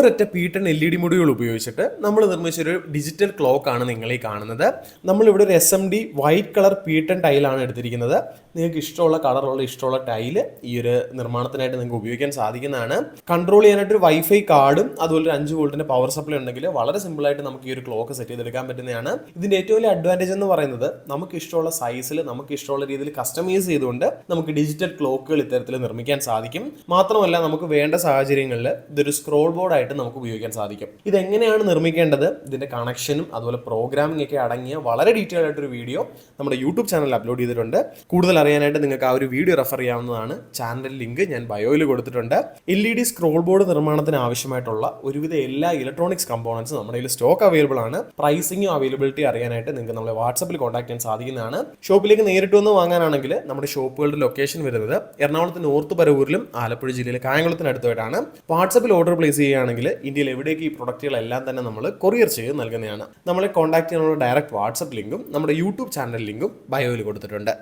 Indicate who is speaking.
Speaker 1: ഒരൊറ്റ P10 LED module ഉപയോഗിച്ചിട്ട് നമ്മൾ നിർമ്മിച്ചൊരു ഡിജിറ്റൽ ക്ലോക്ക് ആണ് നിങ്ങൾ ഈ കാണുന്നത്. നമ്മളിവിടെ ഒരു SMD വൈറ്റ് കളർ P10 ടൈലാണ് എടുത്തിരിക്കുന്നത്. നിങ്ങൾക്ക് ഇഷ്ടമുള്ള കളറുള്ള ഇഷ്ടമുള്ള ടൈല് ഈ ഒരു നിർമ്മാണത്തിനായിട്ട് നിങ്ങൾക്ക് ഉപയോഗിക്കാൻ സാധിക്കുന്നതാണ്. കൺട്രോൾ ചെയ്യാനായിട്ട് ഒരു വൈഫൈ കാർഡും അതുപോലെ ഒരു 5 വോൾട്ടിന്റെ പവർ സപ്ലൈ ഉണ്ടെങ്കിൽ വളരെ സിമ്പിളായിട്ട് നമുക്ക് ഈ ഒരു ക്ലോക്ക് സെറ്റ് ചെയ്തെടുക്കാൻ പറ്റുന്നതാണ്. ഇതിന്റെ ഏറ്റവും വലിയ അഡ്വാൻറ്റേജ് എന്ന് പറയുന്നത് നമുക്ക് ഇഷ്ടമുള്ള സൈസിൽ നമുക്ക് ഇഷ്ടമുള്ള രീതിയിൽ കസ്റ്റമൈസ് ചെയ്തുകൊണ്ട് നമുക്ക് ഡിജിറ്റൽ ക്ലോക്കുകൾ ഇത്തരത്തിൽ നിർമ്മിക്കാൻ സാധിക്കും. മാത്രമല്ല നമുക്ക് വേണ്ട സാഹചര്യങ്ങളിൽ ഇതൊരു സ്ക്രോൾ ബോർഡ് ആയിട്ട് നമുക്ക് ഉപയോഗിക്കാൻ സാധിക്കും. ഇതെങ്ങനെയാണ് നിർമ്മിക്കേണ്ടത്, ഇതിന്റെ കണക്ഷനും അതുപോലെ പ്രോഗ്രാമിംഗ് ഒക്കെ അടങ്ങിയ വളരെ ഡീറ്റെയിൽ ആയിട്ടൊരു വീഡിയോ നമ്മുടെ യൂട്യൂബ് ചാനലിൽ അപ്ലോഡ് ചെയ്തിട്ടുണ്ട്. കൂടുതൽ അറിയാനായിട്ട് നിങ്ങൾക്ക് ആ ഒരു വീഡിയോ റെഫർ ചെയ്യാവുന്നതാണ്. ചാനൽ ലിങ്ക് ഞാൻ ബയോയിൽ കൊടുത്തിട്ടുണ്ട്. LED സ്ക്രോൾ ബോർഡ് നിർമ്മാണത്തിന് ആവശ്യമായിട്ടുള്ള ഒരുവിധ എല്ലാ ഇലക്ട്രോണിക്സ് കമ്പോണൻസും നമ്മുടെ കയ്യിൽ സ്റ്റോക്ക് അവൈലബിൾ ആണ്. പ്രൈസിങ്ങും അവൈലബിലിറ്റി അറിയാനായിട്ട് നിങ്ങൾക്ക് നമ്മളെ വാട്സാപ്പിൽ കോൺടാക്ട് ചെയ്യാൻ സാധിക്കുന്നതാണ്. ഷോപ്പിലേക്ക് നേരിട്ട് വന്ന് വാങ്ങാനാണെങ്കിൽ നമ്മുടെ ഷോപ്പുകളുടെ ലൊക്കേഷൻ വരുന്നത് എറണാകുളത്ത് നോർത്ത് പരവൂരിലും ആലപ്പുഴ ജില്ലയിലെ കായംകുളത്തിനടുത്തായിട്ടാണ്. വാട്സാപ്പിൽ ഓർഡർ പ്ലേസ് ചെയ്യുകയാണെങ്കിൽ ഇന്ത്യയിൽ എവിടേക്ക് ഈ പ്രൊഡക്റ്റുകളെല്ലാം തന്നെ നമ്മൾ കൊറിയർ ചെയ്ത് നൽകുന്നതാണ്. നമ്മളെ കോൺടാക്ട് ചെയ്യാനുള്ള ഡയറക്റ്റ് വാട്സാപ്പ് ലിങ്കും നമ്മുടെ യൂട്യൂബ് ചാനൽ ലിങ്കും ബയോയിൽ കൊടുത്തിട്ടുണ്ട്.